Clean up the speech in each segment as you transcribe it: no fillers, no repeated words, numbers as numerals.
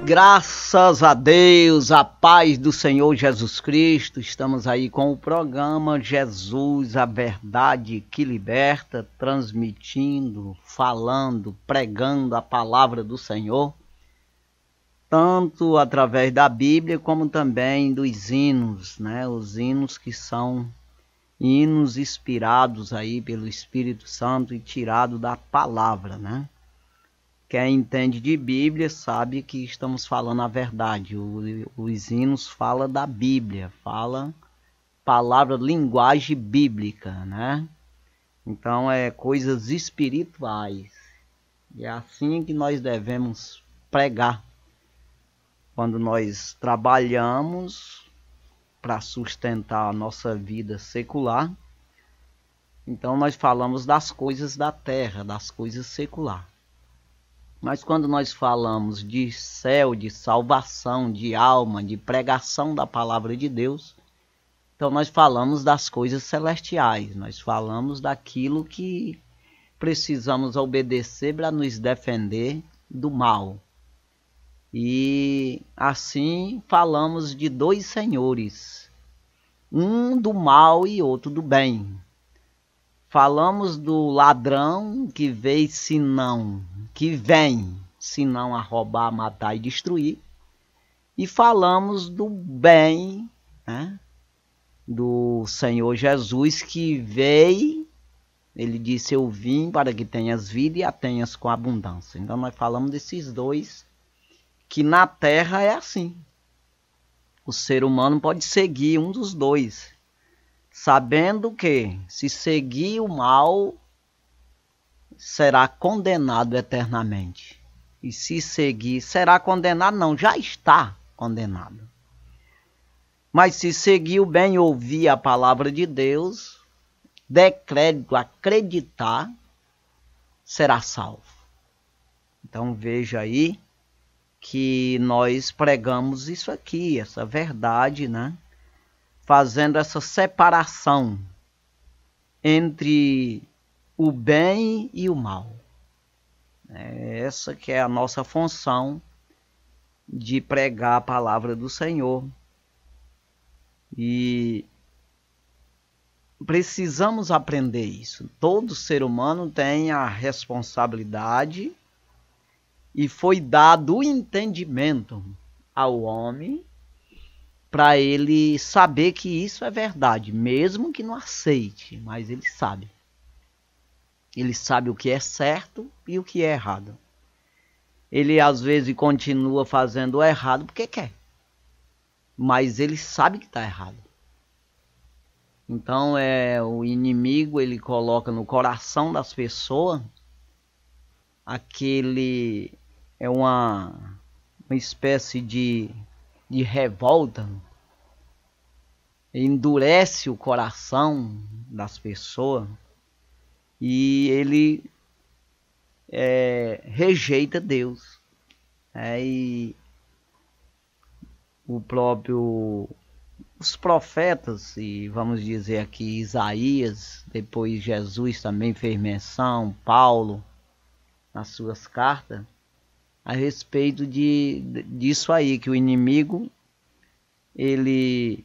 Graças a Deus, a paz do Senhor Jesus Cristo. Estamos aí com o programa Jesus, a verdade que liberta, transmitindo, falando, pregando a palavra do Senhor, tanto através da Bíblia como também dos hinos, né? Os hinos que são hinos inspirados aí pelo Espírito Santo e tirados da palavra, né? Quem entende de Bíblia sabe que estamos falando a verdade. Os hinos falam da Bíblia, falam palavra, linguagem bíblica, né? Então é coisas espirituais. E é assim que nós devemos pregar. Quando nós trabalhamos para sustentar a nossa vida secular, então nós falamos das coisas da terra, das coisas seculares. Mas quando nós falamos de céu, de salvação, de alma, de pregação da palavra de Deus, então nós falamos das coisas celestiais, nós falamos daquilo que precisamos obedecer para nos defender do mal. E assim falamos de dois senhores, um do mal e outro do bem. Falamos do ladrão que vem senão a roubar, matar e destruir. E falamos do bem, né? Do Senhor Jesus que veio, ele disse: eu vim para que tenhas vida e a tenhas com abundância. Então nós falamos desses dois, que na terra é assim. O ser humano pode seguir um dos dois, sabendo que se seguir o mal, será condenado eternamente. E se seguir, será condenado, não, já está condenado. Mas se seguir o bem e ouvir a palavra de Deus, der crédito, acreditar, será salvo. Então veja aí que nós pregamos isso aqui, essa verdade, né? Fazendo essa separação entre o bem e o mal. Essa que é a nossa função de pregar a palavra do Senhor. E precisamos aprender isso. Todo ser humano tem a responsabilidade e foi dado o entendimento ao homem para ele saber que isso é verdade, mesmo que não aceite, mas ele sabe. Ele sabe o que é certo e o que é errado. Ele às vezes continua fazendo o errado porque quer, mas ele sabe que está errado. Então o inimigo, ele coloca no coração das pessoas aquele uma espécie de revolta, endurece o coração das pessoas e ele rejeita Deus. E os profetas, e vamos dizer aqui Isaías, depois Jesus também fez menção, Paulo, nas suas cartas, a respeito disso aí, que o inimigo, ele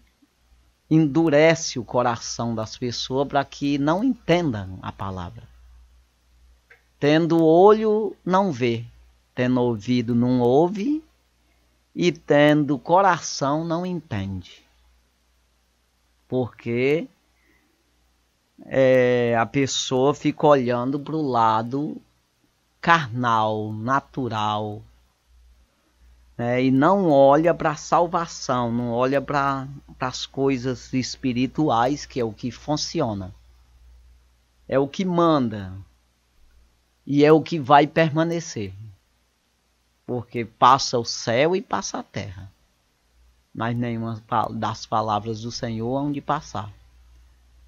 endurece o coração das pessoas para que não entendam a palavra. Tendo olho, não vê. Tendo ouvido, não ouve. E tendo coração, não entende. Porque a pessoa fica olhando para o lado carnal, natural, e não olha para a salvação, não olha para as coisas espirituais, que é o que funciona, é o que manda e é o que vai permanecer, porque passa o céu e passa a terra, mas nenhuma das palavras do Senhor hão de passar.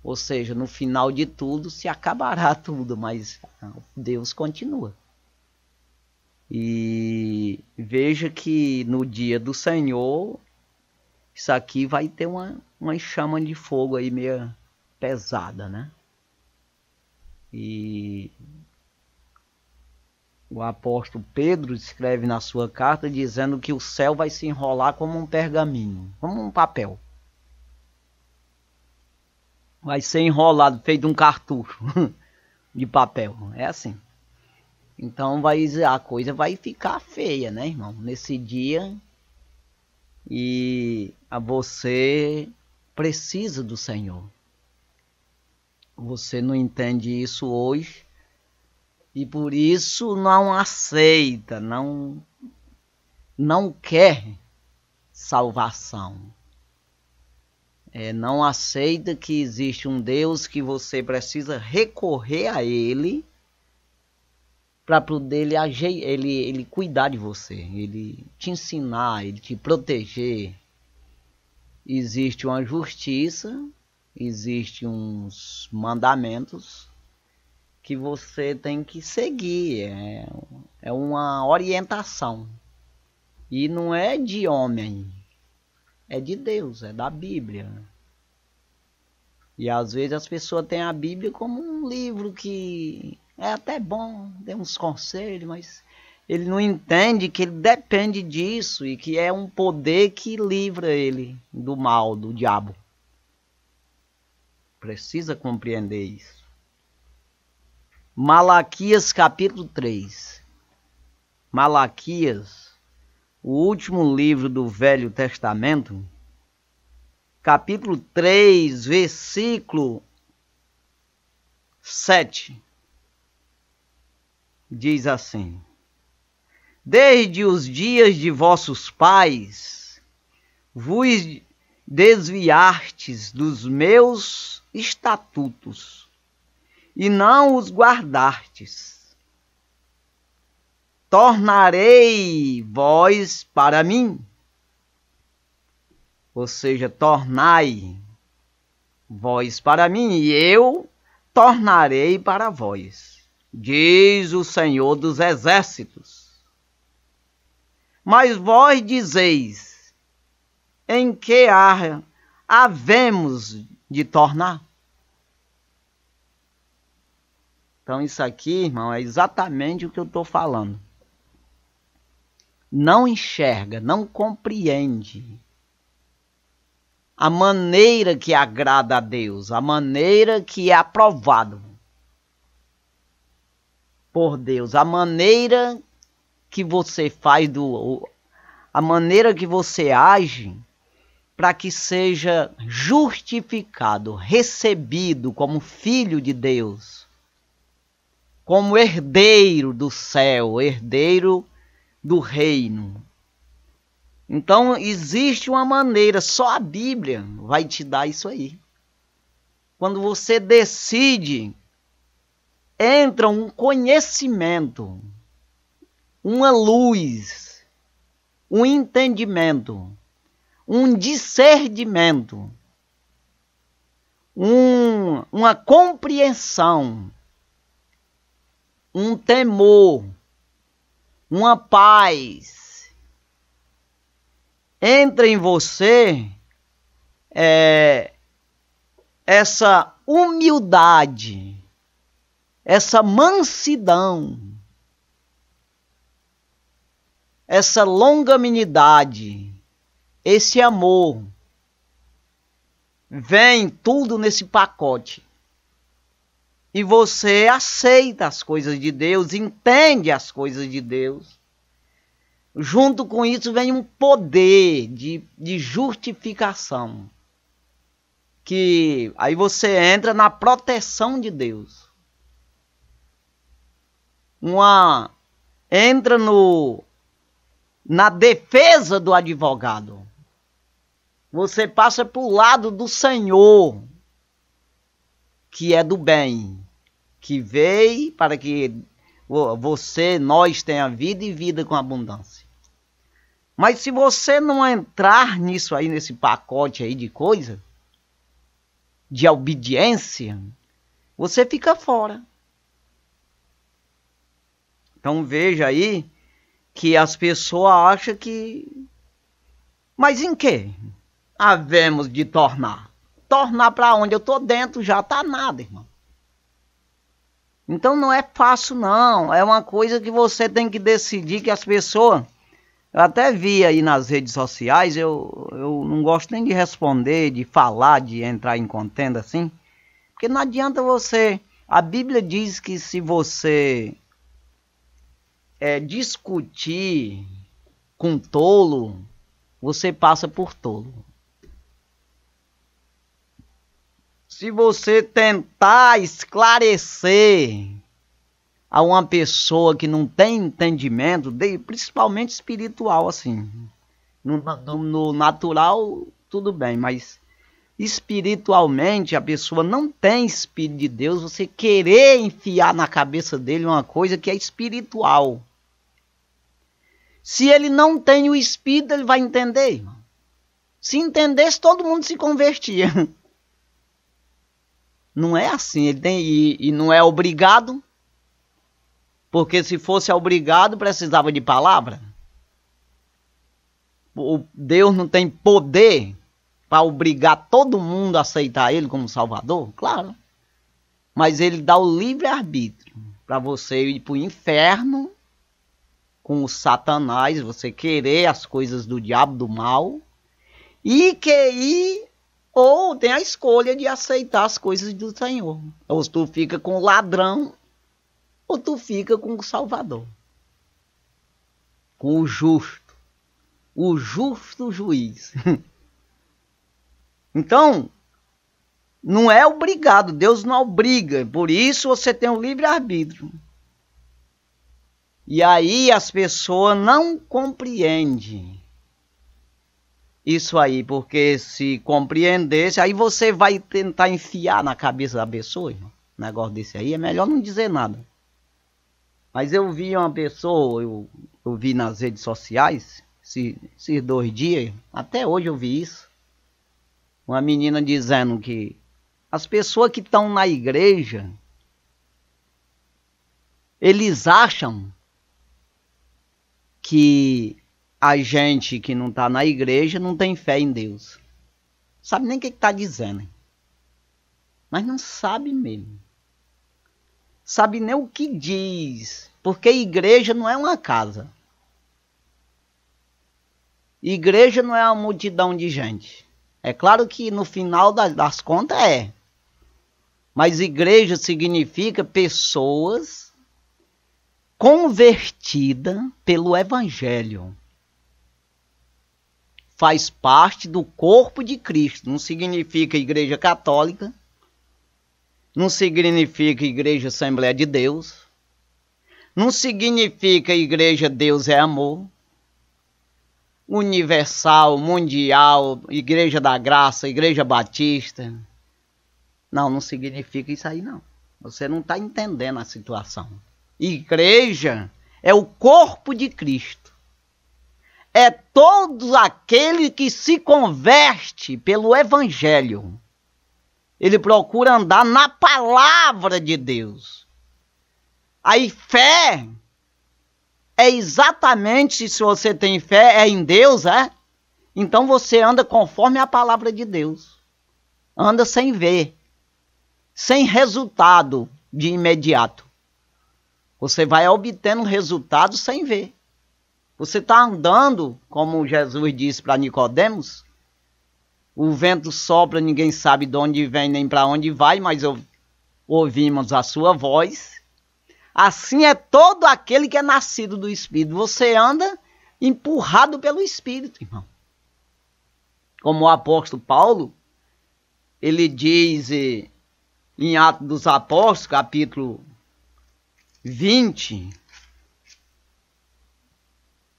Ou seja, no final de tudo se acabará tudo, mas Deus continua. E veja que no dia do Senhor, isso aqui vai ter uma chama de fogo aí meio pesada, né? E O apóstolo Pedro escreve na sua carta dizendo que o céu vai se enrolar como um pergaminho, como um papel. Vai ser enrolado, feito um cartucho de papel. É assim. Então a coisa vai ficar feia, né, irmão? Nesse dia. E você precisa do Senhor. Você não entende isso hoje. E por isso não aceita, não quer salvação. Não aceita que existe um Deus que você precisa recorrer a Ele para poder ele cuidar de você, Ele te ensinar, Ele te proteger. Existe uma justiça, existe uns mandamentos que você tem que seguir, é uma orientação. E não é de homem, é de Deus, é da Bíblia. E às vezes as pessoas têm a Bíblia como um livro que é até bom, tem uns conselhos, mas ele não entende que ele depende disso e que é um poder que livra ele do mal, do diabo. Precisa compreender isso. Malaquias capítulo 3. Malaquias, o último livro do Velho Testamento, capítulo 3, versículo 7. Diz assim: desde os dias de vossos pais, vos desviastes dos meus estatutos, e não os guardastes. Tornarei vós para mim, ou seja, tornai vós para mim, e eu tornarei para vós, diz o Senhor dos Exércitos. Mas vós dizeis: em que havemos de tornar? Então isso aqui, irmão, é exatamente o que eu estou falando. Não enxerga, não compreende a maneira que agrada a Deus, a maneira que é aprovado por Deus, a maneira que você faz, a maneira que você age para que seja justificado, recebido como filho de Deus, como herdeiro do céu, herdeiro do reino. Então existe uma maneira, só a Bíblia vai te dar isso aí. Quando você decide, entra um conhecimento, uma luz, um entendimento, um discernimento, uma compreensão, um temor, uma paz. Entra em você essa humildade, essa mansidão, essa longanimidade, esse amor. Vem tudo nesse pacote. E você aceita as coisas de Deus, entende as coisas de Deus. Junto com isso vem um poder de justificação. Que aí você entra na proteção de Deus. Entra na defesa do advogado. Você passa para o lado do Senhor, que é do bem, que veio para que nós tenha vida e vida com abundância. Mas se você não entrar nisso aí, nesse pacote aí de coisa, de obediência, você fica fora. Então veja aí que as pessoas acham que... Mas em que havemos de tornar? Tornar para onde? Eu estou dentro, já está nada, irmão. Então não é fácil não, é uma coisa que você tem que decidir, que as pessoas... Eu até vi aí nas redes sociais, eu não gosto nem de responder, de falar, de entrar em contenda assim, porque não adianta você... A Bíblia diz que se você discutir com tolo, você passa por tolo. Se você tentar esclarecer a uma pessoa que não tem entendimento, principalmente espiritual, assim, no natural, tudo bem, mas espiritualmente a pessoa não tem Espírito de Deus, você querer enfiar na cabeça dele uma coisa que é espiritual. Se ele não tem o Espírito, ele vai entender, irmão. Se entendesse, todo mundo se convertia. Não é assim, ele tem, e não é obrigado, porque se fosse obrigado, precisava de palavra. Deus não tem poder para obrigar todo mundo a aceitar ele como Salvador? Claro. Mas ele dá o livre-arbítrio para você ir para o inferno com o Satanás, você querer as coisas do diabo, do mal, ou tem a escolha de aceitar as coisas do Senhor. Ou tu fica com o ladrão, ou tu fica com o Salvador. Com o justo juiz. Então, não é obrigado, Deus não obriga, por isso você tem o livre-arbítrio. E aí as pessoas não compreendem isso aí, porque se compreendesse, aí você vai tentar enfiar na cabeça da pessoa, irmão. Um negócio desse aí, é melhor não dizer nada. Mas eu vi uma pessoa, eu vi nas redes sociais, esses 2 dias, até hoje eu vi isso, uma menina dizendo que as pessoas que estão na igreja, eles acham que a gente que não está na igreja não tem fé em Deus. Sabe nem o que está dizendo. Hein? Mas não sabe mesmo. Sabe nem o que diz. Porque igreja não é uma casa. Igreja não é uma multidão de gente. É claro que no final das contas é. Mas igreja significa pessoas convertidas pelo Evangelho. Faz parte do corpo de Cristo. Não significa igreja católica. Não significa igreja Assembleia de Deus. Não significa igreja Deus é amor. Universal, mundial, igreja da graça, igreja batista. Não significa isso aí não. Você não está entendendo a situação. Igreja é o corpo de Cristo. É todo aquele que se converte pelo Evangelho. Ele procura andar na palavra de Deus. Aí fé é exatamente, se você tem fé, é em Deus, é? Então você anda conforme a palavra de Deus. Anda sem ver. Sem resultado de imediato. Você vai obtendo resultado sem ver. Você está andando, como Jesus disse para Nicodemos, o vento sopra, ninguém sabe de onde vem nem para onde vai, mas ouvimos a sua voz. Assim é todo aquele que é nascido do Espírito. Você anda empurrado pelo Espírito, irmão. Como o apóstolo Paulo, ele diz em Atos dos Apóstolos, capítulo 20,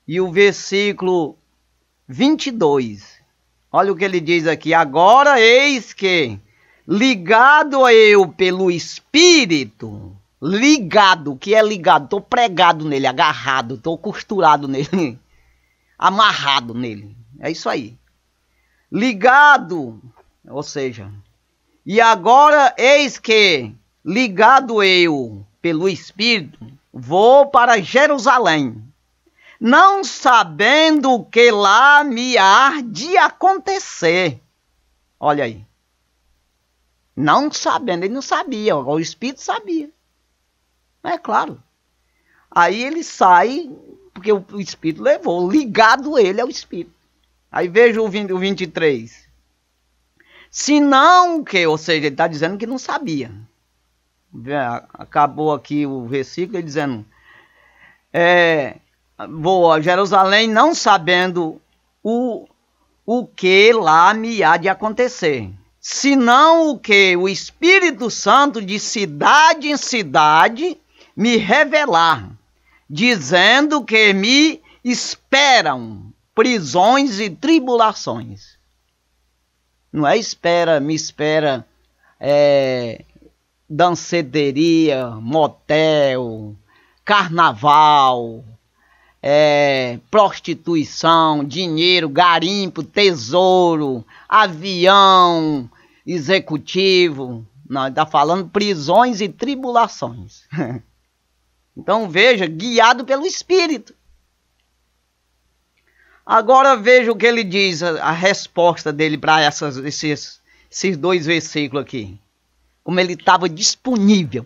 e o versículo 22. Olha o que ele diz aqui. Agora eis que, ligado eu pelo Espírito, ligado, o que é ligado? Estou pregado nele, agarrado, estou costurado nele, amarrado nele. É isso aí. Ligado, ou seja, e agora eis que, ligado eu pelo Espírito, vou para Jerusalém, não sabendo o que lá me há de acontecer. Olha aí. Não sabendo, ele não sabia, o Espírito sabia. É claro. Aí ele sai, porque o Espírito levou, ligado ele ao Espírito. Aí veja o 23. Se não que, ou seja, ele está dizendo que não sabia. Acabou aqui o versículo, ele dizendo, vou a Jerusalém não sabendo o que lá me há de acontecer, senão o que o Espírito Santo de cidade em cidade me revelar, dizendo que me esperam prisões e tribulações. Não é me espera danceteria, motel, carnaval, prostituição, dinheiro, garimpo, tesouro, avião, executivo. Não, está falando prisões e tribulações. Então veja, guiado pelo Espírito. Agora veja o que ele diz, a resposta dele para esses dois versículos aqui. Como ele estava disponível.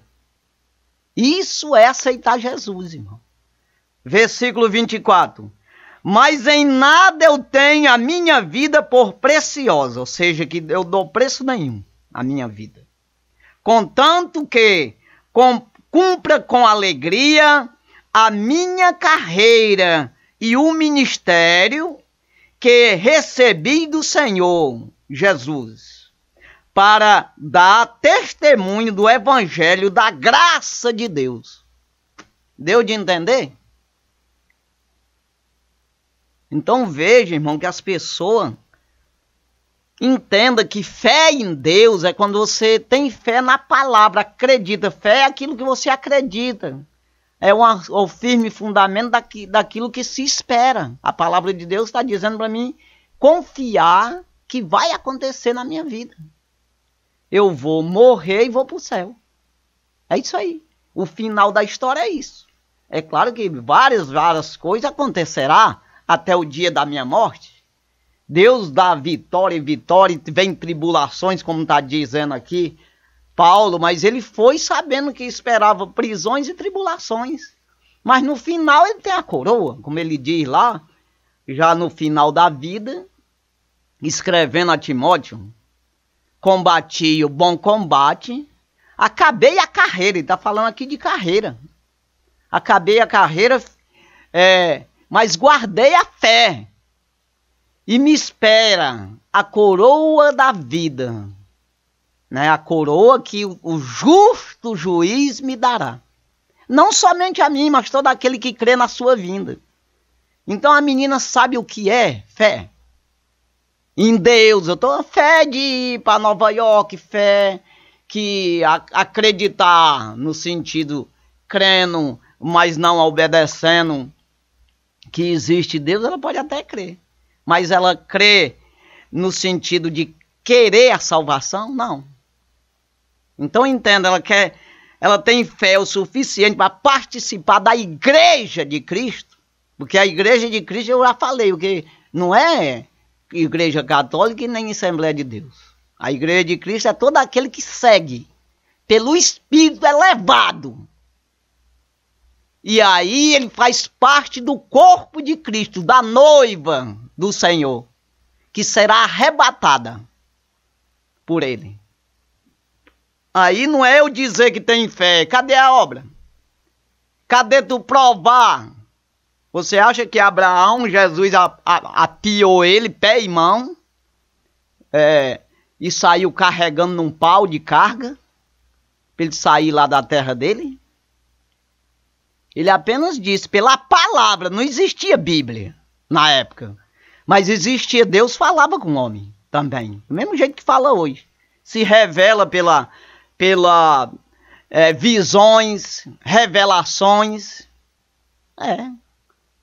Isso é aceitar Jesus, irmão. Versículo 24. Mas em nada eu tenho a minha vida por preciosa, ou seja, que eu dou preço nenhum à minha vida. Contanto que cumpra com alegria a minha carreira e o ministério que recebi do Senhor Jesus, para dar testemunho do evangelho da graça de Deus. Deu de entender? Então veja, irmão, que as pessoas entendam que fé em Deus é quando você tem fé na palavra, acredita. Fé é aquilo que você acredita. É o firme fundamento daquilo que se espera. A palavra de Deus está dizendo para mim confiar que vai acontecer na minha vida. Eu vou morrer e vou para o céu. É isso aí. O final da história é isso. É claro que várias coisas acontecerão até o dia da minha morte. Deus dá vitória e vitória, e vem tribulações, como está dizendo aqui Paulo, mas ele foi sabendo que esperava prisões e tribulações. Mas no final ele tem a coroa, como ele diz lá, já no final da vida, escrevendo a Timóteo: combati o bom combate, acabei a carreira. Ele está falando aqui de carreira. Acabei a carreira, mas guardei a fé. E me espera a coroa da vida. Né? A coroa que o justo juiz me dará. Não somente a mim, mas todo aquele que crê na sua vinda. Então a menina sabe o que é fé. Em Deus, eu estou fé de ir para Nova York, fé que acreditar no sentido crendo, mas não obedecendo que existe Deus, ela pode até crer. Mas ela crê no sentido de querer a salvação? Não. Então entenda, ela tem fé o suficiente para participar da igreja de Cristo, porque a igreja de Cristo eu já falei, porque não é igreja católica e nem Assembleia de Deus. A igreja de Cristo é todo aquele que segue pelo Espírito elevado. E aí ele faz parte do corpo de Cristo, da noiva do Senhor, que será arrebatada por ele. Aí não é eu dizer que tem fé. Cadê a obra? Cadê tu provar? Você acha que Abraão, Jesus apiou ele, pé e mão, e saiu carregando num pau de carga, para ele sair lá da terra dele? Ele apenas disse, pela palavra, não existia Bíblia na época. Mas existia, Deus falava com o homem também. Do mesmo jeito que fala hoje. Se revela pela visões, revelações.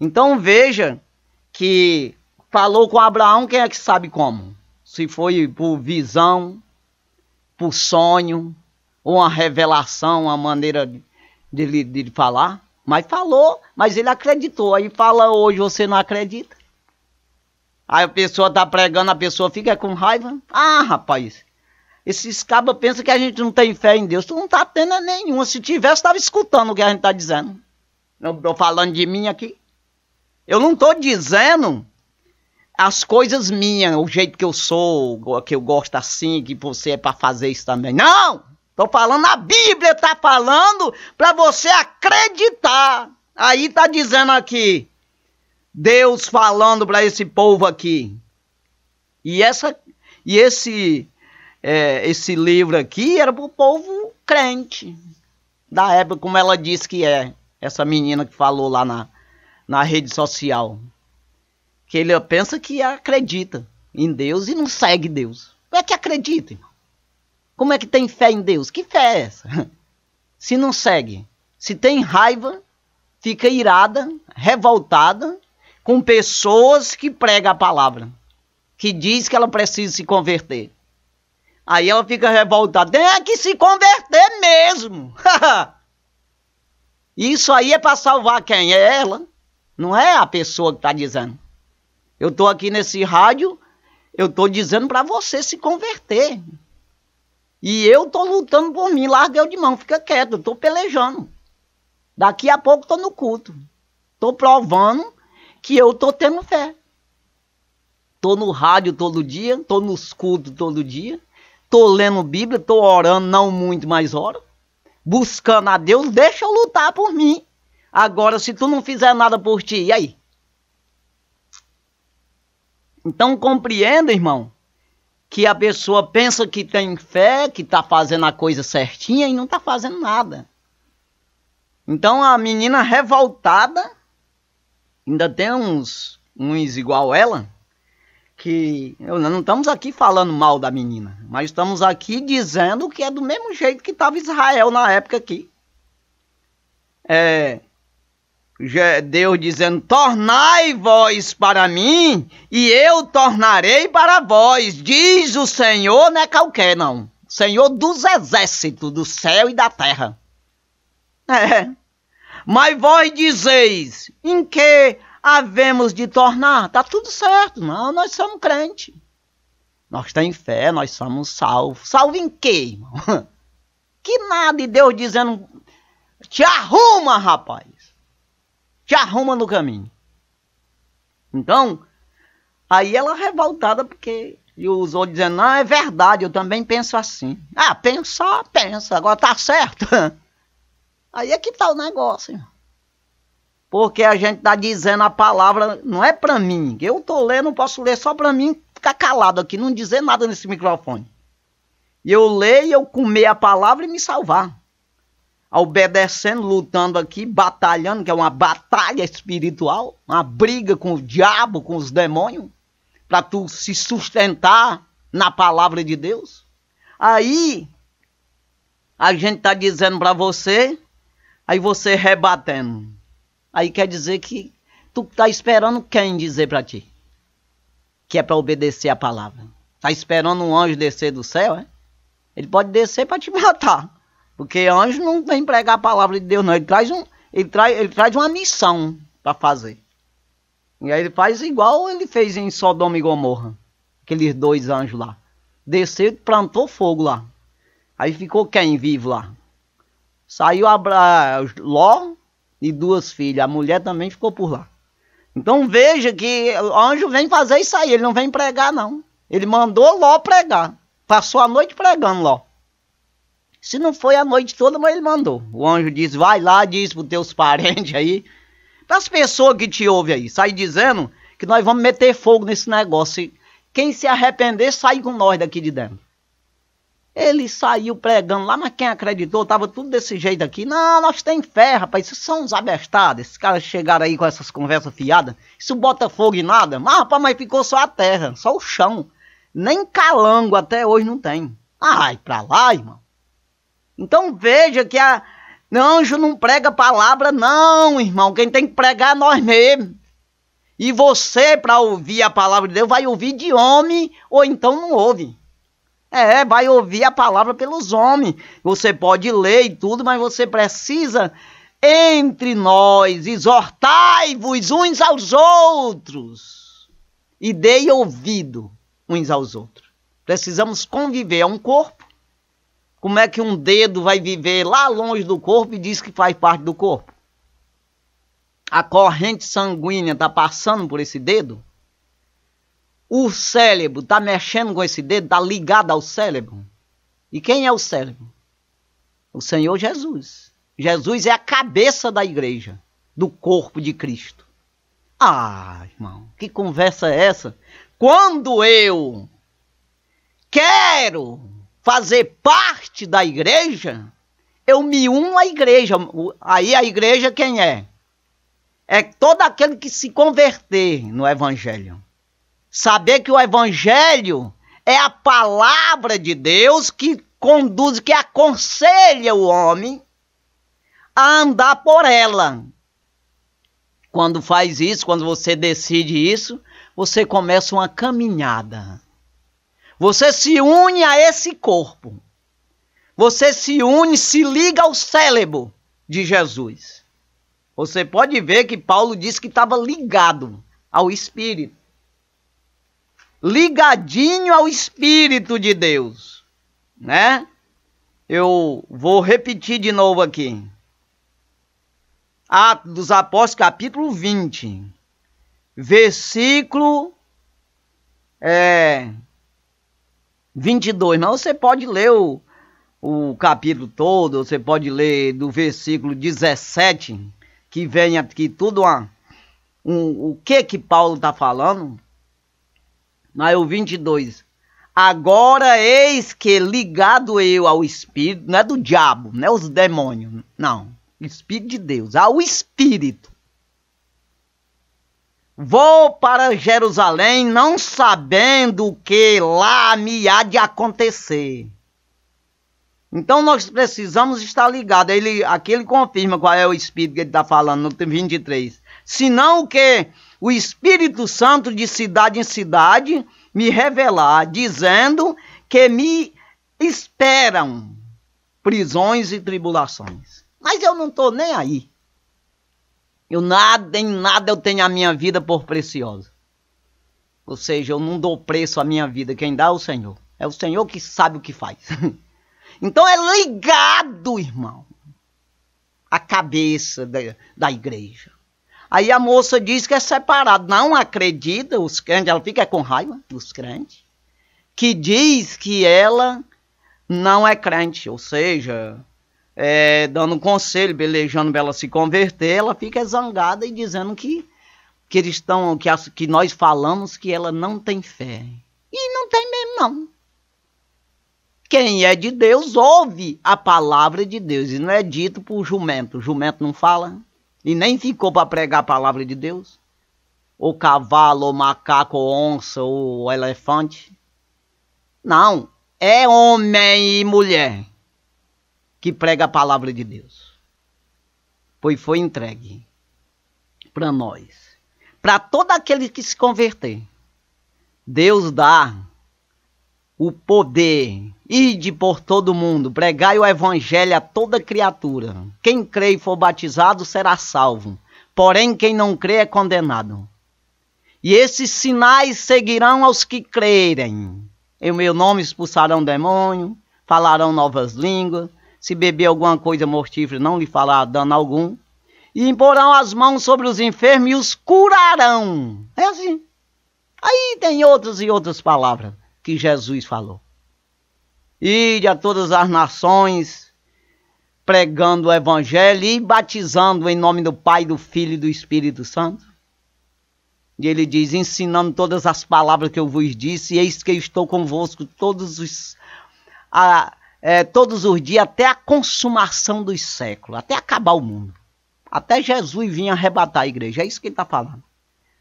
Então veja que falou com Abraão, quem é que sabe como? Se foi por visão, por sonho, ou uma revelação, uma maneira de falar. Mas falou, mas ele acreditou. Aí fala hoje, você não acredita? Aí a pessoa está pregando, a pessoa fica com raiva. Ah, rapaz, Esses cabas pensam que a gente não tem fé em Deus. Tu não está tendo nenhuma. Se tivesse, estava escutando o que a gente está dizendo. Eu estou falando de mim aqui. Eu não estou dizendo as coisas minhas, o jeito que eu sou, que eu gosto assim, que você é para fazer isso também. Não! Estou falando, a Bíblia está falando para você acreditar. Aí está dizendo aqui, Deus falando para esse povo aqui. E esse livro aqui era para o povo crente, da época, como ela disse que é, essa menina que falou lá na rede social. Que ele pensa que acredita em Deus e não segue Deus. Como é que acredita, irmão? Como é que tem fé em Deus? Que fé é essa? Se não segue, se tem raiva, fica irada, revoltada com pessoas que pregam a palavra, que diz que ela precisa se converter. Aí ela fica revoltada. Tem que se converter mesmo. Isso aí é para salvar quem? É ela. Não é a pessoa que está dizendo. Eu estou aqui nesse rádio, eu estou dizendo para você se converter. E eu estou lutando por mim. Larga eu de mão, fica quieto, eu estou pelejando. Daqui a pouco estou no culto. Estou provando que eu estou tendo fé. Estou no rádio todo dia, estou nos cultos todo dia. Estou lendo Bíblia, estou orando, não muito, mas oro. Buscando a Deus, deixa eu lutar por mim. Agora, se tu não fizer nada por ti, e aí? Então, compreenda, irmão, que a pessoa pensa que tem fé, que está fazendo a coisa certinha e não está fazendo nada. Então, a menina revoltada, ainda tem uns igual ela, que não estamos aqui falando mal da menina, mas estamos aqui dizendo que é do mesmo jeito que estava Israel na época aqui. Deus dizendo, tornai vós para mim, e eu tornarei para vós, diz o Senhor, não é qualquer não, Senhor dos exércitos, do céu e da terra. Mas vós dizeis, em que havemos de tornar? Está tudo certo, não, nós somos crentes. Nós temos fé, nós somos salvos. Salvo em quê, irmão? Que nada, e Deus dizendo, te arruma, rapaz. Te arruma no caminho. Então, aí ela revoltada, porque os outros dizendo, não, é verdade, eu também penso assim. Ah, pensa, agora tá certo. Aí é que tá o negócio, irmão. Porque a gente está dizendo a palavra, não é para mim. Eu estou lendo, não posso ler só para mim ficar calado aqui, não dizer nada nesse microfone. E eu leio, eu comer a palavra e me salvar. Obedecendo, lutando aqui, batalhando, que é uma batalha espiritual, uma briga com o diabo, com os demônios, para tu se sustentar na palavra de Deus. Aí, a gente está dizendo para você, aí você rebatendo. Aí quer dizer que tu tá esperando quem dizer para ti? Que é para obedecer a palavra. Tá esperando um anjo descer do céu, é? Ele pode descer para te matar. Porque anjo não vem pregar a palavra de Deus, não. Ele traz uma missão para fazer. E aí ele faz igual ele fez em Sodoma e Gomorra. Aqueles 2 anjos lá. Desceu e plantou fogo lá. Aí ficou quem vivo lá? Saiu Ló e 2 filhas. A mulher também ficou por lá. Então veja que o anjo vem fazer isso aí. Ele não vem pregar, não. Ele mandou Ló pregar. Passou a noite pregando Ló. Se não foi a noite toda, mas ele mandou. O anjo diz, vai lá, diz para os teus parentes aí. Para as pessoas que te ouvem aí. Sai dizendo que nós vamos meter fogo nesse negócio. Quem se arrepender, sai com nós daqui de dentro. Ele saiu pregando lá, mas quem acreditou, estava tudo desse jeito aqui. Não, nós temos fé, rapaz, isso são uns abestados. Esses caras chegaram aí com essas conversas fiadas. Isso bota fogo em nada. Mas, rapaz, mas ficou só a terra, só o chão. Nem calango até hoje não tem. Ai, pra lá, irmão. Então veja que anjo não prega palavra, não, irmão. Quem tem que pregar é nós mesmos. E você, para ouvir a palavra de Deus, vai ouvir de homem ou então não ouve. Vai ouvir a palavra pelos homens. Você pode ler e tudo, mas você precisa, entre nós, exortai-vos uns aos outros. E dei ouvido uns aos outros. Precisamos conviver. É um corpo. Como é que um dedo vai viver lá longe do corpo e diz que faz parte do corpo? A corrente sanguínea está passando por esse dedo? O cérebro está mexendo com esse dedo? Está ligado ao cérebro? E quem é o cérebro? O Senhor Jesus. Jesus é a cabeça da igreja, do corpo de Cristo. Ah, irmão, que conversa é essa? Quando eu quero fazer parte da igreja, eu me uno à igreja. Aí a igreja quem é? É todo aquele que se converter no evangelho. Saber que o evangelho é a palavra de Deus que conduz, que aconselha o homem a andar por ela. Quando faz isso, quando você decide isso, você começa uma caminhada. Você se une a esse corpo. Você se une, se liga ao cérebro de Jesus. Você pode ver que Paulo disse que estava ligado ao Espírito. Ligadinho ao Espírito de Deus. Né? Eu vou repetir de novo aqui. Atos dos Apóstolos, capítulo 20. Versículo 22. Mas você pode ler o capítulo todo, você pode ler do versículo 17, que vem aqui tudo o que Paulo está falando. Mas o 22. Agora eis que ligado eu ao Espírito, não é do diabo, não é os demônios, não. Espírito de Deus, ao Espírito. Vou para Jerusalém, não sabendo o que lá me há de acontecer. Então nós precisamos estar ligados. Aqui ele confirma qual é o Espírito que ele está falando no 23. Senão que o Espírito Santo de cidade em cidade me revelar, dizendo que me esperam prisões e tribulações. Mas eu não estou nem aí. Em nada eu tenho a minha vida por preciosa. Ou seja, eu não dou preço à minha vida. Quem dá é o Senhor. É o Senhor que sabe o que faz. Então é ligado, irmão, a cabeça da igreja. Aí a moça diz que é separado. Não acredita, os crentes, ela fica com raiva dos crentes, que diz que ela não é crente, ou seja, dando conselho, belejando para ela se converter, ela fica zangada e dizendo que nós falamos que ela não tem fé. E não tem mesmo, não. Quem é de Deus ouve a palavra de Deus. E não é dito por jumento. O jumento não fala. E nem ficou para pregar a palavra de Deus. Ou cavalo, ou macaco, ou onça, ou elefante. Não. É homem e mulher que prega a palavra de Deus. Pois foi entregue para nós. Para todo aquele que se converter. Deus dá o poder. Ide por todo mundo, pregai o evangelho a toda criatura. Quem crê e for batizado será salvo. Porém, quem não crê é condenado. E esses sinais seguirão aos que crerem. Em meu nome expulsarão demônio, falarão novas línguas. Se beber alguma coisa mortífera, não lhe falará dano algum. E imporão as mãos sobre os enfermos e os curarão. É assim. Aí tem outras e outras palavras que Jesus falou. Ide a todas as nações, pregando o evangelho e batizando em nome do Pai, do Filho e do Espírito Santo. E ele diz, ensinando todas as palavras que eu vos disse, e eis que eu estou convosco todos os dias, até a consumação dos séculos, até acabar o mundo. Até Jesus vir arrebatar a igreja, é isso que ele está falando.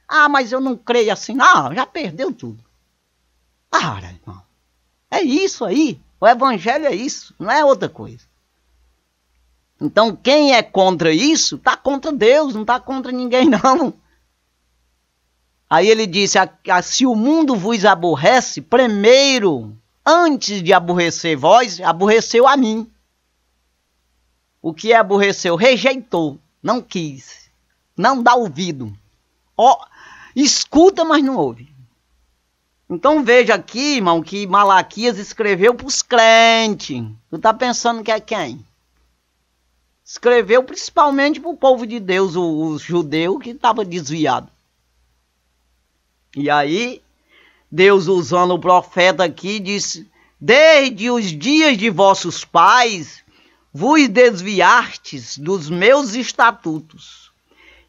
Ah, mas eu não creio assim. Não, já perdeu tudo. Para, irmão. É isso aí. O evangelho é isso, não é outra coisa. Então quem é contra isso, está contra Deus, não está contra ninguém não. Aí ele disse, se o mundo vos aborrece, primeiro, antes de aborrecer vós, aborreceu a mim. O que é aborreceu? Rejeitou, não quis, não dá ouvido. Escuta, mas não ouve. Então veja aqui, irmão, que Malaquias escreveu para os crentes. Tu tá pensando que é quem? Escreveu principalmente para o povo de Deus, o judeu que estava desviado. E aí, Deus usando o profeta aqui, disse: desde os dias de vossos pais, vos desviastes dos meus estatutos,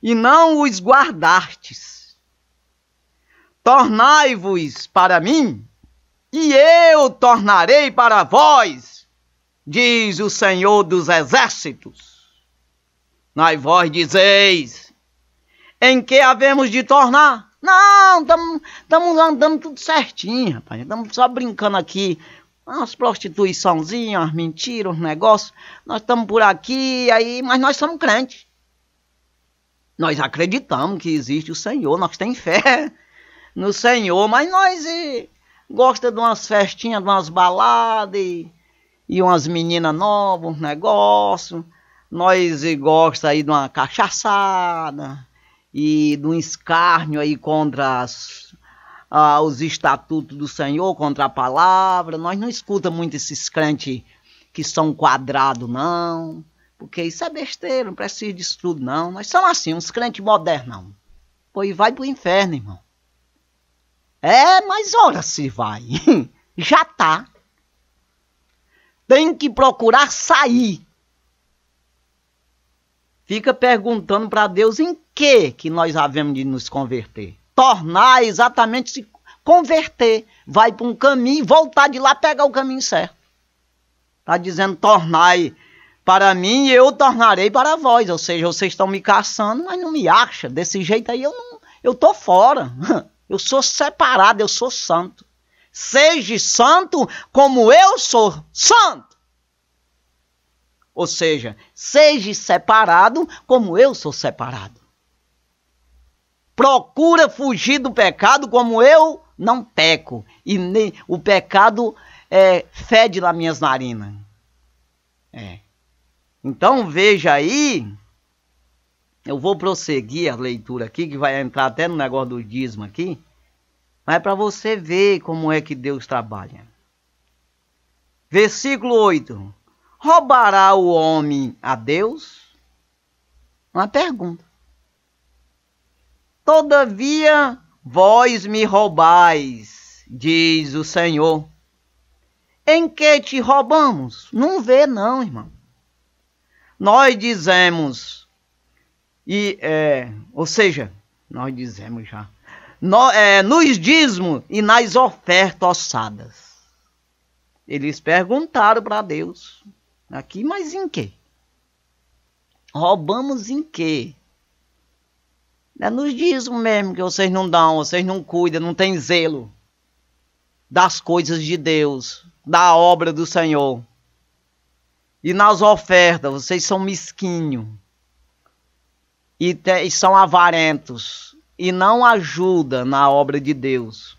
e não os guardastes. Tornai-vos para mim, e eu tornarei para vós, diz o Senhor dos Exércitos. Mas vós dizeis: em que havemos de tornar? Não, estamos andando tudo certinho, rapaz. Estamos só brincando aqui. Umas prostituiçãozinhas, umas mentiras, uns negócios. Nós estamos por aqui, aí, mas nós somos crentes. Nós acreditamos que existe o Senhor, nós temos fé no Senhor, mas nós gosta de umas festinhas, de umas baladas e umas meninas novas, uns negócios. Nós gosta aí de uma cachaçada e de um escárnio aí contra os estatutos do Senhor, contra a palavra. Nós não escuta muito esses crentes que são quadrados, não, porque isso é besteira, não precisa disso tudo, não. Nós somos assim, uns crentes modernos, não. Pois vai pro inferno, irmão. É, mas ora se vai. Já tá. Tem que procurar sair. Fica perguntando para Deus em que nós havemos de nos converter. Tornar exatamente se converter. Vai para um caminho, voltar de lá, pegar o caminho certo. Está dizendo: tornai para mim e eu tornarei para vós. Ou seja, vocês estão me caçando, mas não me acham. Desse jeito aí eu tô fora. Eu sou separado, eu sou santo. Seja santo como eu sou santo. Ou seja, seja separado como eu sou separado. Procura fugir do pecado como eu não peco. E nem o pecado fede nas minhas narinas. Então veja aí, eu vou prosseguir a leitura aqui, que vai entrar até no negócio do dízimo aqui, mas é para você ver como é que Deus trabalha. Versículo 8. Roubará o homem a Deus? Uma pergunta. Todavia vós me roubais, diz o Senhor. Em que te roubamos? Não vê não, irmão. Nós dizemos, ou seja, nós dizemos já, nos dízimos e nas ofertas ossadas. Eles perguntaram para Deus, aqui, mas em quê? Roubamos em quê? É nos dízimos mesmo que vocês não dão, vocês não cuidam, não têm zelo das coisas de Deus, da obra do Senhor. E nas ofertas, vocês são mesquinhos e são avarentos e não ajudam na obra de Deus.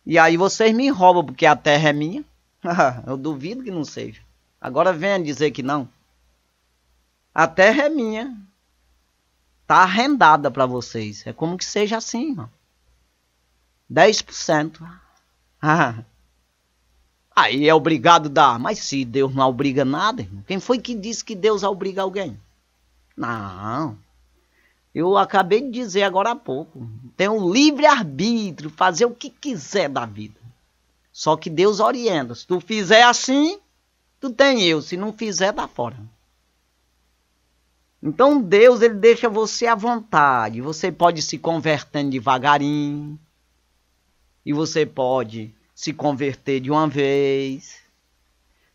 E aí vocês me roubam porque a terra é minha? Eu duvido que não seja. Agora venha dizer que não. A terra é minha. Está arrendada para vocês. É como que seja assim, irmão. 10%. Aí é obrigado a dar. Mas se Deus não obriga nada, irmão, quem foi que disse que Deus obriga alguém? Não. Eu acabei de dizer agora há pouco. Tem um livre-arbítrio, fazer o que quiser da vida. Só que Deus orienta. Se tu fizer assim, tu tem eu. Se não fizer, tá fora. Então Deus, ele deixa você à vontade. Você pode se convertendo devagarinho. E você pode se converter de uma vez.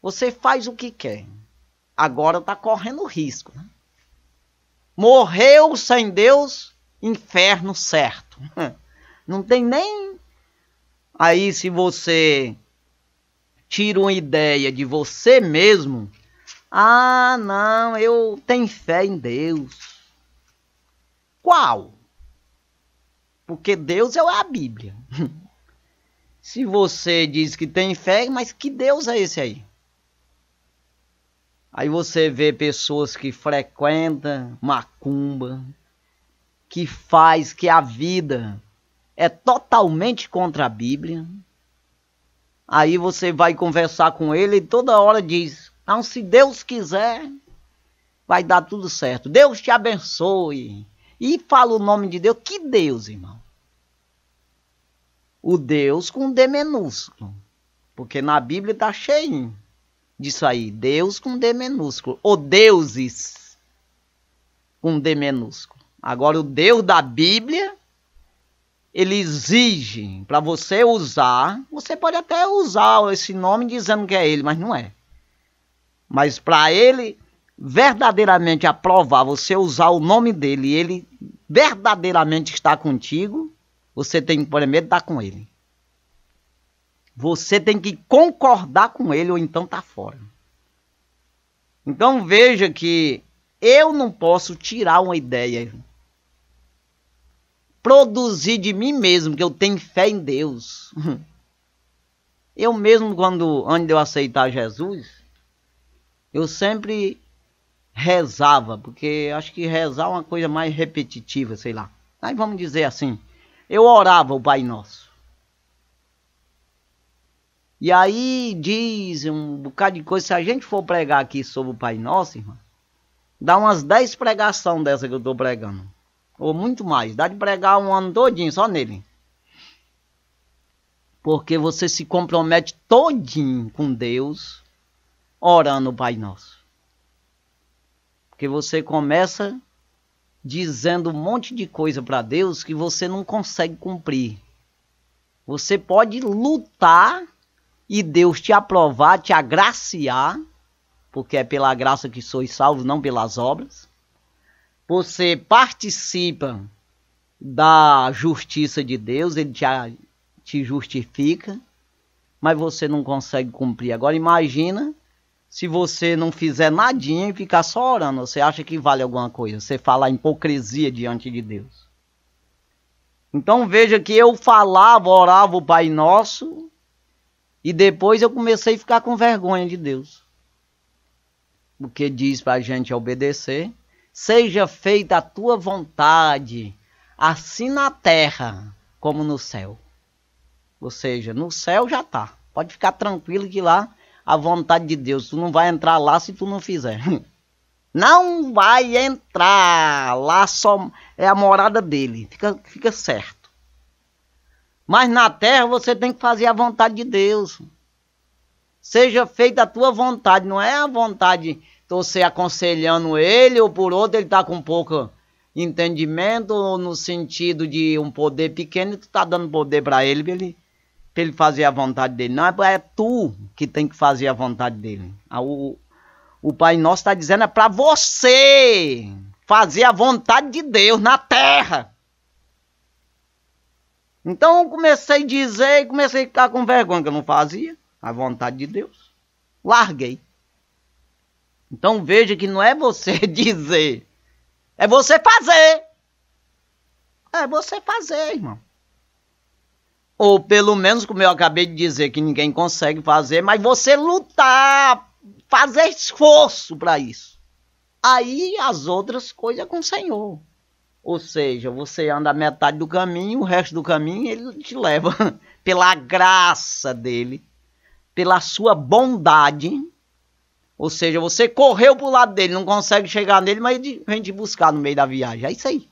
Você faz o que quer. Agora está correndo risco. Né? Morreu sem Deus, inferno certo. Não tem nem... Aí se você tira uma ideia de você mesmo... Ah, não, eu tenho fé em Deus. Qual? Porque Deus é a Bíblia. Se você diz que tem fé, mas que Deus é esse aí? Aí você vê pessoas que frequentam macumba, que faz que a vida é totalmente contra a Bíblia. Aí você vai conversar com ele e toda hora diz: não, se Deus quiser, vai dar tudo certo. Deus te abençoe. E fala o nome de Deus. Que Deus, irmão? O Deus com D minúsculo. Porque na Bíblia está cheio disso aí. Deus com D minúsculo. Ou deuses com D minúsculo. Agora o Deus da Bíblia, ele exige para você usar. Você pode até usar esse nome dizendo que é ele, mas não é. Mas para ele verdadeiramente aprovar você usar o nome dele e ele verdadeiramente está contigo, você tem que primeiro estar com ele. Você tem que concordar com ele ou então tá fora. Então veja que eu não posso tirar uma ideia, produzir de mim mesmo, que eu tenho fé em Deus. Eu mesmo, antes de eu aceitar Jesus, eu sempre rezava, porque acho que rezar é uma coisa mais repetitiva, sei lá. Aí vamos dizer assim, eu orava o Pai Nosso. E aí diz um bocado de coisa, se a gente for pregar aqui sobre o Pai Nosso, irmão, dá umas 10 pregações dessa que eu estou pregando. Ou muito mais, dá de pregar um ano todinho só nele. Porque você se compromete todinho com Deus, orando o Pai Nosso. Porque você começa dizendo um monte de coisa para Deus que você não consegue cumprir. Você pode lutar e Deus te aprovar, te agraciar, porque é pela graça que sois salvos, não pelas obras. Você participa da justiça de Deus, ele te justifica, mas você não consegue cumprir. Agora imagina se você não fizer nadinha e ficar só orando. Você acha que vale alguma coisa? Você fala hipocrisia diante de Deus. Então veja que eu orava o Pai Nosso, e depois eu comecei a ficar com vergonha de Deus. Porque diz para a gente obedecer: seja feita a tua vontade, assim na terra como no céu. Ou seja, no céu já está. Pode ficar tranquilo que lá a vontade de Deus, tu não vai entrar lá se tu não fizer. Não vai entrar lá, só é a morada dele, fica certo. Mas na terra você tem que fazer a vontade de Deus. Seja feita a tua vontade, não é a vontade de você aconselhando ele, ou por outro ele está com pouco entendimento, ou no sentido de um poder pequeno, e tu está dando poder para ele fazer a vontade dele. Não, é tu que tem que fazer a vontade dele. O Pai Nosso está dizendo, é para você fazer a vontade de Deus na terra. Então eu comecei a dizer e comecei a ficar com vergonha, que eu não fazia a vontade de Deus. Larguei. Então veja que não é você dizer, é você fazer. É você fazer, irmão. Ou pelo menos, como eu acabei de dizer, que ninguém consegue fazer, mas você lutar, fazer esforço para isso. Aí as outras coisas é com o Senhor. Ou seja, você anda a metade do caminho, o resto do caminho ele te leva pela graça dele, pela sua bondade. Ou seja, você correu para o lado dele, não consegue chegar nele, mas ele vem te buscar no meio da viagem. É isso aí.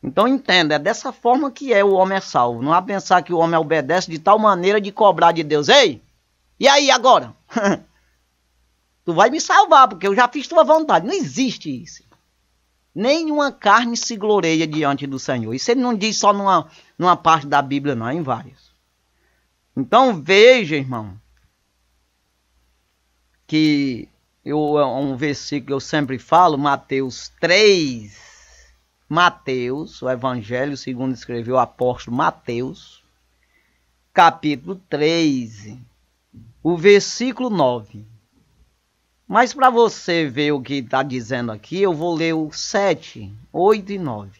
Então entenda, é dessa forma que o homem é salvo. Não há pensar que o homem obedece de tal maneira de cobrar de Deus. Ei, e aí agora? Tu vai me salvar, porque eu já fiz tua vontade. Não existe isso. Nenhuma carne se gloreia diante do Senhor. Isso ele não diz só numa parte da Bíblia, não, em várias. Então veja, irmão, que um versículo que eu sempre falo, Mateus 3, Mateus, o Evangelho segundo escreveu o apóstolo Mateus, capítulo 3, o versículo 9. Mas para você ver o que está dizendo aqui, eu vou ler o 7, 8 e 9.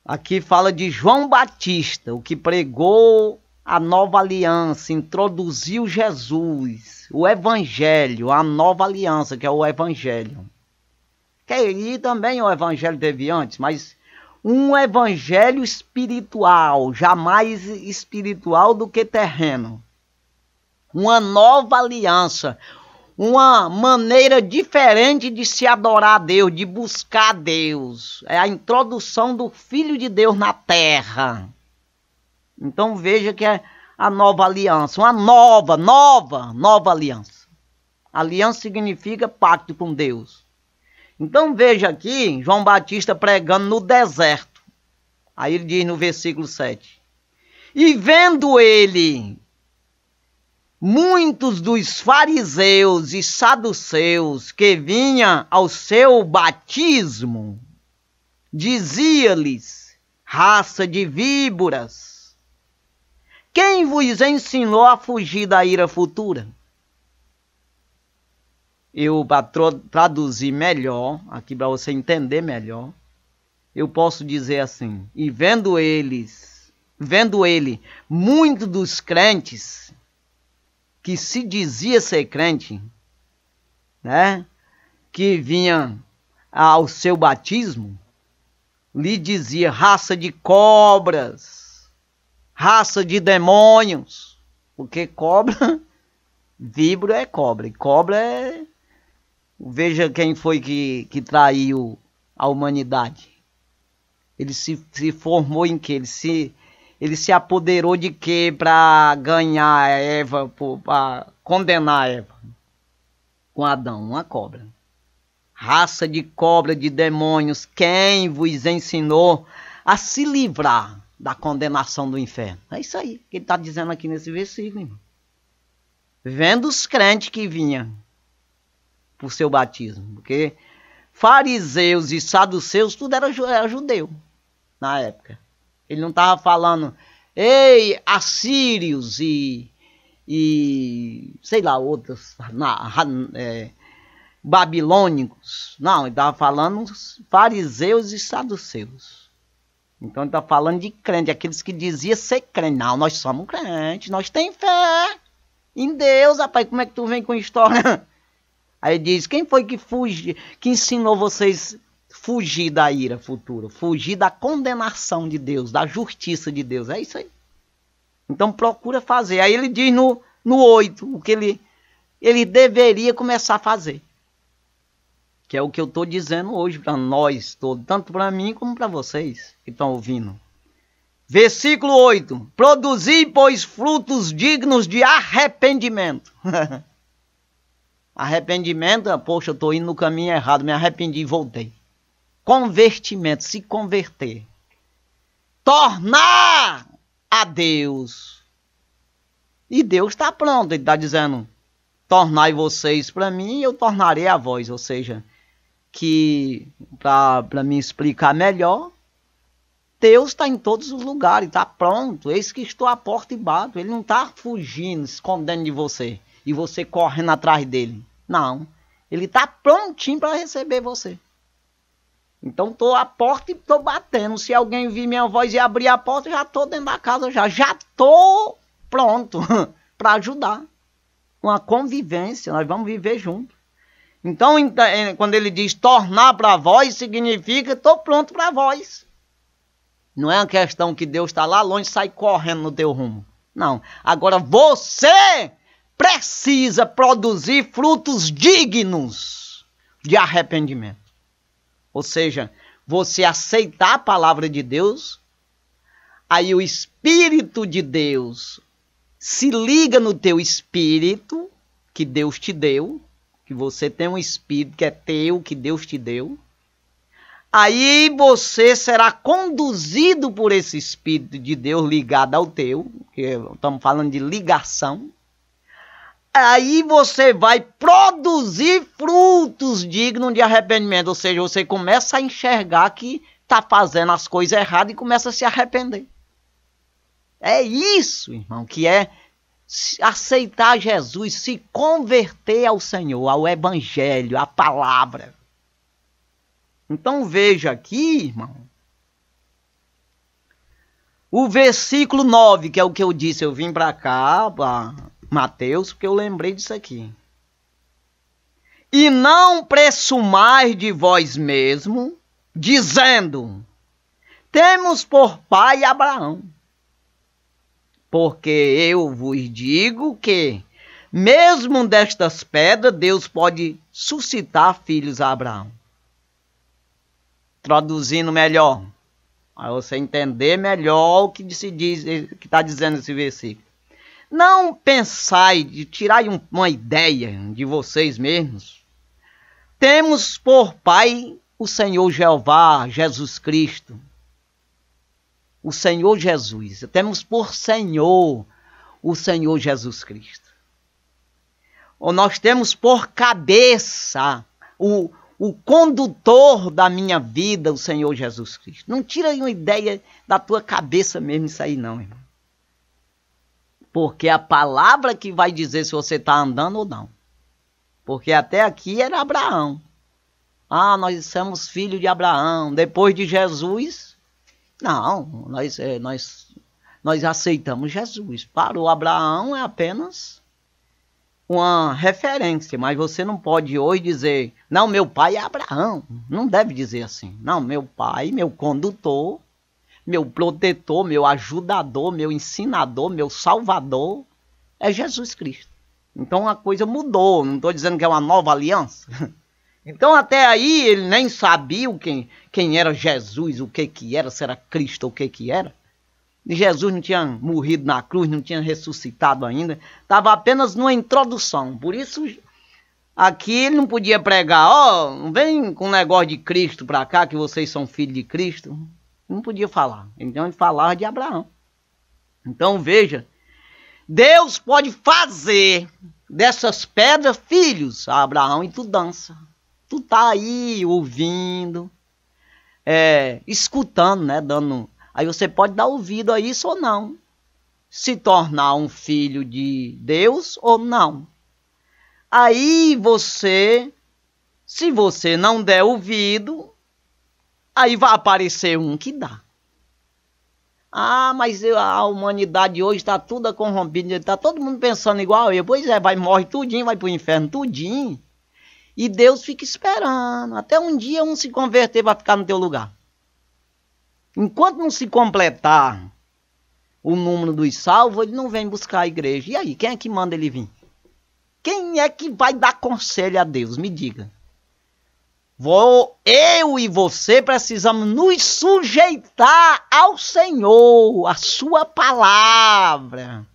Aqui fala de João Batista, o que pregou a nova aliança, introduziu Jesus, o Evangelho, a nova aliança, que é o Evangelho. Que aí também o Evangelho teve antes, mas um evangelho espiritual, jamais espiritual do que terreno. Uma nova aliança, uma maneira diferente de se adorar a Deus, de buscar a Deus. É a introdução do Filho de Deus na terra. Então veja que é a nova aliança, uma nova aliança. Aliança significa pacto com Deus. Então veja aqui, João Batista pregando no deserto. Aí ele diz no versículo 7. E vendo ele muitos dos fariseus e saduceus que vinham ao seu batismo, dizia-lhes: raça de víboras, quem vos ensinou a fugir da ira futura? Eu, para traduzir melhor, aqui para você entender melhor, eu posso dizer assim: e vendo ele, muitos dos crentes que se dizia ser crente, né, que vinha ao seu batismo, lhe dizia raça de cobras, raça de demônios, porque cobra, víbora é cobra, e cobra é... Veja quem foi que traiu a humanidade. Ele se formou em quê? Ele se apoderou de quê para ganhar a Eva, para condenar a Eva? Com Adão, uma cobra. Raça de cobra, de demônios, quem vos ensinou a se livrar da condenação do inferno? É isso aí que ele está dizendo aqui nesse versículo, irmão. Vendo os crentes que vinham por seu batismo, porque fariseus e saduceus, tudo era judeu na época. Ele não estava falando, ei, assírios e sei lá, outros, babilônicos. Não, ele estava falando fariseus e saduceus. Então ele está falando de crente, aqueles que diziam ser crente. Não, nós somos crentes, nós temos fé em Deus, rapaz, como é que tu vem com história? Aí diz, quem foi que ensinou vocês fugir da ira futura? Fugir da condenação de Deus, da justiça de Deus. É isso aí. Então procura fazer. Aí ele diz no 8, o que ele deveria começar a fazer. Que é o que eu estou dizendo hoje para nós todos, tanto para mim como para vocês que estão ouvindo. Versículo 8. Produzi, pois, frutos dignos de arrependimento. Arrependimento, poxa, eu estou indo no caminho errado, me arrependi e voltei. Convertimento, se converter. Tornar a Deus. E Deus está pronto, ele está dizendo, tornai vocês para mim e eu tornarei a vós. Ou seja, que para me explicar melhor, Deus está em todos os lugares, está pronto. Eis que estou à porta e bato. Ele não está fugindo, escondendo de você. E você correndo atrás dele. Não. Ele está prontinho para receber você. Então estou à porta e estou batendo. Se alguém vir minha voz e abrir a porta, já estou dentro da casa. Já estou pronto para ajudar. Uma convivência. Nós vamos viver juntos. Então quando ele diz tornar para vós, significa estou pronto para vós. Não é uma questão que Deus está lá longe e sai correndo no teu rumo. Não. Agora você precisa produzir frutos dignos de arrependimento. Ou seja, você aceitar a palavra de Deus, aí o Espírito de Deus se liga no teu espírito, que Deus te deu, que você tem um espírito que é teu, que Deus te deu. Aí você será conduzido por esse Espírito de Deus ligado ao teu, que estamos falando de ligação. Aí você vai produzir frutos dignos de arrependimento. Ou seja, você começa a enxergar que está fazendo as coisas erradas e começa a se arrepender. É isso, irmão, que é aceitar Jesus, se converter ao Senhor, ao Evangelho, à palavra. Então veja aqui, irmão, o versículo 9, que é o que eu disse, eu vim para cá, para Mateus, porque eu lembrei disso aqui. E não pressumais de vós mesmo, dizendo, temos por pai Abraão. Porque eu vos digo que, mesmo destas pedras, Deus pode suscitar filhos a Abraão. Traduzindo melhor, para você entender melhor o que se diz, que está dizendo esse versículo. Não pensai de tirar uma ideia de vocês mesmos. Temos por pai o Senhor Jeová, Jesus Cristo. O Senhor Jesus. Temos por Senhor o Senhor Jesus Cristo. Ou nós temos por cabeça o condutor da minha vida, o Senhor Jesus Cristo. Não tira uma ideia da tua cabeça mesmo isso aí não, irmão. Porque a palavra que vai dizer se você está andando ou não. Porque até aqui era Abraão. Ah, nós somos filhos de Abraão. Depois de Jesus, não, nós aceitamos Jesus. Para o Abraão é apenas uma referência, mas você não pode hoje dizer, não, meu pai é Abraão. Não deve dizer assim. Não, meu pai, meu condutor, meu protetor, meu ajudador, meu ensinador, meu salvador é Jesus Cristo. Então a coisa mudou, não estou dizendo que é uma nova aliança. Então até aí ele nem sabia quem era Jesus, o que era, se era Cristo ou o que era. Jesus não tinha morrido na cruz, não tinha ressuscitado ainda, estava apenas numa introdução. Por isso aqui ele não podia pregar, não vem com um negócio de Cristo para cá, que vocês são filhos de Cristo. Não podia falar. Então ele falava de Abraão. Então veja, Deus pode fazer dessas pedras filhos a Abraão e tu dança. Tu tá aí ouvindo, escutando, né? Aí você pode dar ouvido a isso ou não. Se tornar um filho de Deus ou não. Aí você, se você não der ouvido, aí vai aparecer um que dá. Ah, mas a humanidade hoje está toda corrompida, está todo mundo pensando igual eu. Pois é, morre tudinho, vai para o inferno tudinho. E Deus fica esperando, até um dia um se converter para ficar no teu lugar. Enquanto não se completar o número dos salvos, ele não vem buscar a igreja. E aí, quem é que manda ele vir? Quem é que vai dar conselho a Deus? Me diga. Eu e você precisamos nos sujeitar ao Senhor, a sua palavra,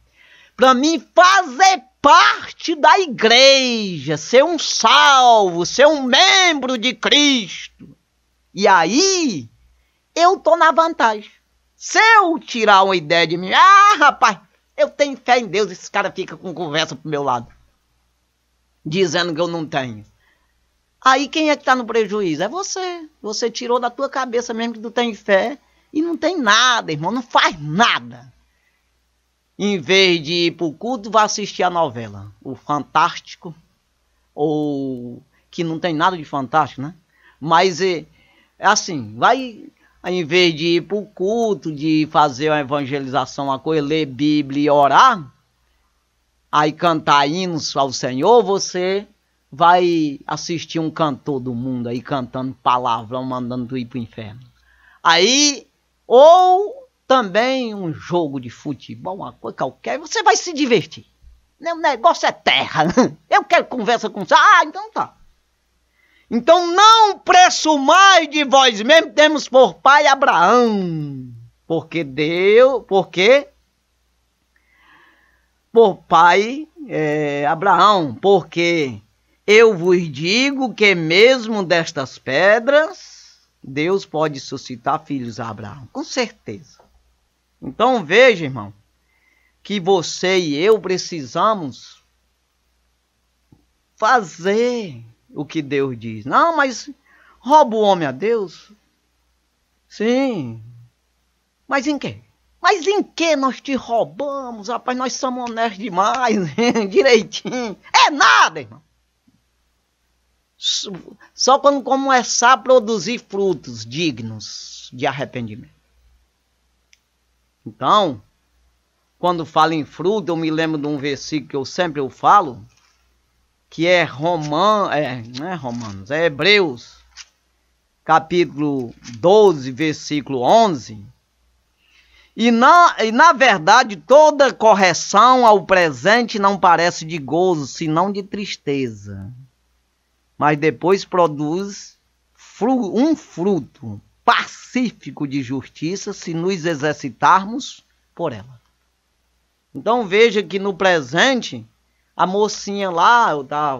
para mim fazer parte da igreja, ser um salvo, ser um membro de Cristo. E aí eu estou na vantagem. Se eu tirar uma ideia de mim, rapaz, eu tenho fé em Deus, esse cara fica com conversa pro meu lado, dizendo que eu não tenho. Aí quem é que está no prejuízo? É você. Você tirou da tua cabeça mesmo que tu tem fé e não tem nada, irmão. Não faz nada. Em vez de ir para o culto, vai assistir a novela. O Fantástico. Ou que não tem nada de fantástico, né? Mas é assim, vai, em vez de ir para o culto, de fazer uma evangelização, uma coisa, ler Bíblia e orar, aí cantar hinos ao Senhor, você vai assistir um cantor do mundo aí cantando palavrão, mandando tu ir pro inferno. Aí, ou também um jogo de futebol, uma coisa qualquer, você vai se divertir. O negócio é terra. Eu quero conversa com você. Então tá. Então não presumais de vós mesmos, temos por pai Abraão. Porque por pai Abraão, porque eu vos digo que mesmo destas pedras, Deus pode suscitar filhos a Abraão. Com certeza. Então veja, irmão, que você e eu precisamos fazer o que Deus diz. Não, mas rouba o homem a Deus? Sim. Mas em quê? Mas em que nós te roubamos, rapaz? Nós somos honestos demais, direitinho. É nada, irmão. Só quando começar a produzir frutos dignos de arrependimento. Então, quando falo em fruto, eu me lembro de um versículo que eu sempre falo, que é Hebreus, capítulo 12, versículo 11. E na verdade, toda correção ao presente não parece de gozo, senão de tristeza. Mas depois produz um fruto pacífico de justiça, se nos exercitarmos por ela. Então veja que no presente, a mocinha lá,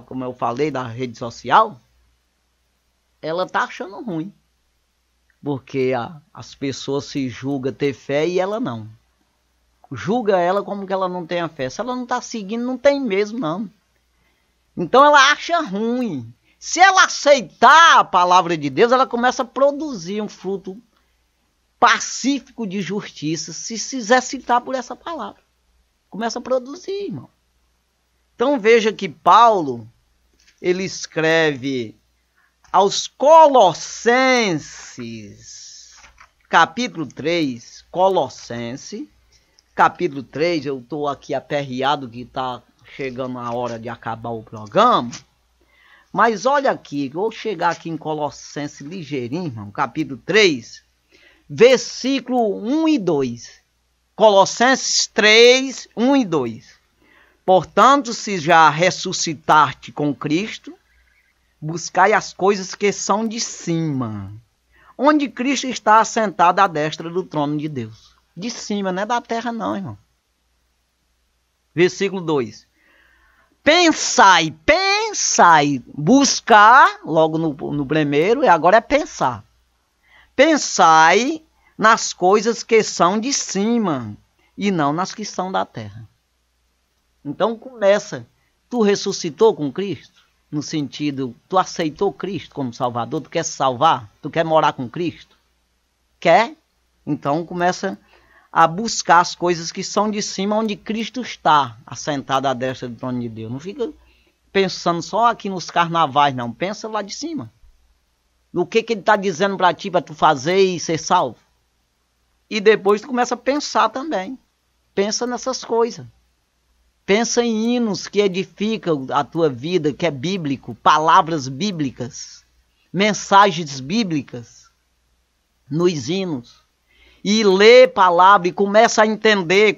como eu falei, da rede social, ela está achando ruim. Porque as pessoas se julgam ter fé e ela não. Julga ela como que ela não tem a fé. Se ela não está seguindo, não tem mesmo, não. Então ela acha ruim. Se ela aceitar a palavra de Deus, ela começa a produzir um fruto pacífico de justiça, se exercitar por essa palavra. Começa a produzir, irmão. Então veja que Paulo, ele escreve aos Colossenses, capítulo 3, Colossenses, capítulo 3, eu estou aqui aperreado que está chegando a hora de acabar o programa, mas olha aqui, vou chegar aqui em Colossenses ligeirinho, irmão, capítulo 3, versículo 1 e 2, Colossenses 3, 1 e 2, portanto, se já ressuscitaste com Cristo, buscai as coisas que são de cima, onde Cristo está assentado à destra do trono de Deus. De cima, não é da terra não, irmão. Versículo 2. Pensai, buscar, logo no primeiro, e agora é pensar. Pensai nas coisas que são de cima, e não nas que são da terra. Então começa, tu ressuscitou com Cristo? No sentido, tu aceitou Cristo como Salvador? Tu quer se salvar? Tu quer morar com Cristo? Quer? Então começa a buscar as coisas que são de cima, onde Cristo está, assentado à destra do trono de Deus. Não fica pensando só aqui nos carnavais, não. Pensa lá de cima. No que ele está dizendo para ti, para tu fazer e ser salvo. E depois tu começa a pensar também. Pensa nessas coisas. Pensa em hinos que edificam a tua vida, que é bíblico, palavras bíblicas, mensagens bíblicas nos hinos. E lê palavra e começa a entender,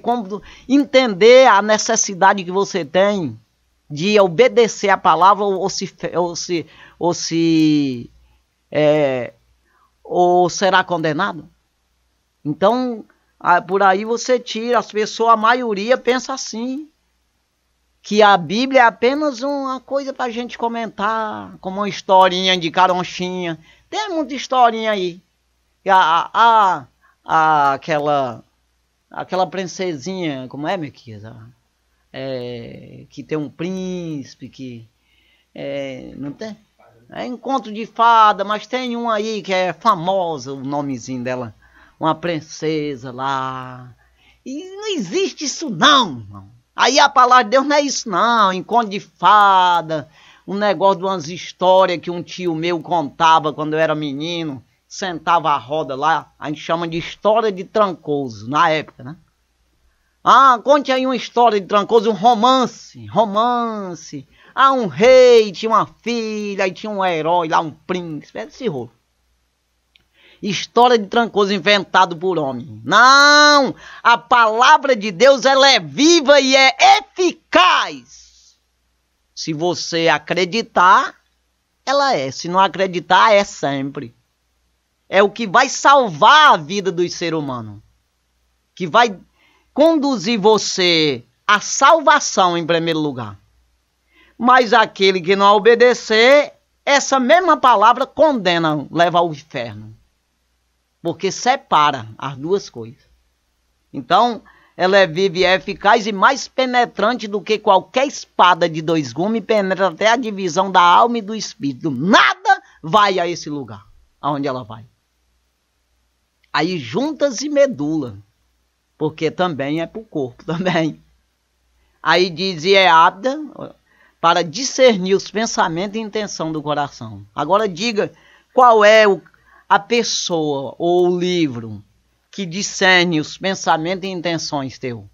entender a necessidade que você tem de obedecer a palavra ou será condenado. Então, por aí você tira, as pessoas, a maioria pensa assim, que a Bíblia é apenas uma coisa para a gente comentar, como uma historinha de caronchinha. Tem muita historinha aí. Aquela princesinha, como é, Mequias? Que tem um príncipe, que não tem? É encontro de fada, mas tem um aí que é famosa, o nomezinho dela, uma princesa lá. E não existe isso não, irmão. Aí a palavra de Deus não é isso não, encontro de fada, um negócio de umas histórias que um tio meu contava quando eu era menino, sentava a roda lá, a gente chama de história de Trancoso, na época, né? Conte aí uma história de Trancoso, um romance. Um rei, tinha uma filha, aí tinha um herói lá, um príncipe, é desse rolo. História de Trancoso inventado por homem. Não! A palavra de Deus, ela é viva e é eficaz. Se você acreditar, ela é. Se não acreditar, é sempre. É o que vai salvar a vida do ser humano. Que vai conduzir você à salvação em primeiro lugar. Mas aquele que não obedecer, essa mesma palavra condena, leva ao inferno. Porque separa as duas coisas. Então, ela é viva e é eficaz e mais penetrante do que qualquer espada de dois gumes, penetra até a divisão da alma e do espírito. Nada vai a esse lugar, aonde ela vai. Aí juntas e medula, porque também é para o corpo também. Aí diz, e é apta para discernir os pensamentos e intenção do coração. Agora diga qual é a pessoa ou o livro que discerne os pensamentos e intenções teu.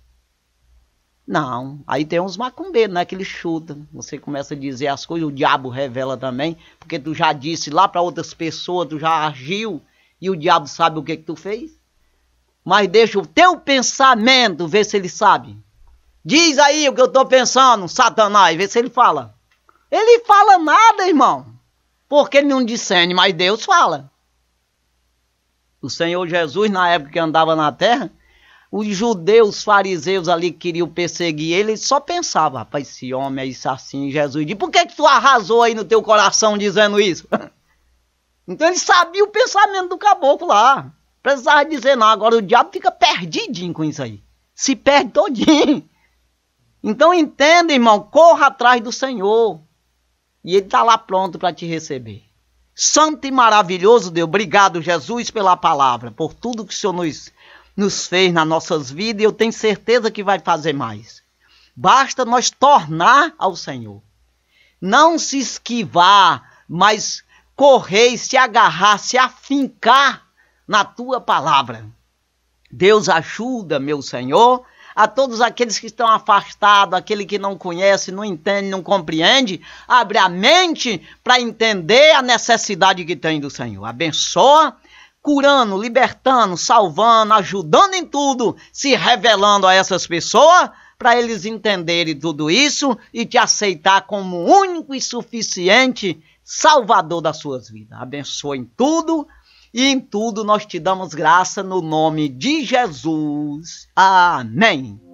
Não, aí tem uns macumbeiros, né, que eles chutam. Você começa a dizer as coisas, o diabo revela também, porque tu já disse lá para outras pessoas, tu já agiu, e o diabo sabe o que tu fez. Mas deixa o teu pensamento ver se ele sabe. Diz aí o que eu estou pensando, Satanás, vê se ele fala. Ele fala nada, irmão, porque ele não discerne, mas Deus fala. O Senhor Jesus, na época que andava na terra, os judeus, os fariseus ali que queriam perseguir ele só pensavam, rapaz, esse homem é isso assim. Jesus diz, por que tu arrasou aí no teu coração dizendo isso? Então ele sabia o pensamento do caboclo lá. Precisava dizer não, agora o diabo fica perdidinho com isso aí. Se perde todinho. Então entenda, irmão, corra atrás do Senhor. E ele está lá pronto para te receber. Santo e maravilhoso Deus, obrigado Jesus pela palavra, por tudo que o Senhor nos fez nas nossas vidas, e eu tenho certeza que vai fazer mais. Basta nós tornar ao Senhor. Não se esquivar, mas correr, se agarrar, se afincar na tua palavra. Deus ajuda, meu Senhor, a todos aqueles que estão afastados, aquele que não conhece, não entende, não compreende, abre a mente para entender a necessidade que tem do Senhor. Abençoa, curando, libertando, salvando, ajudando em tudo, se revelando a essas pessoas, para eles entenderem tudo isso e te aceitar como único e suficiente Salvador das suas vidas. Abençoa em tudo, e em tudo nós te damos graça no nome de Jesus. Amém.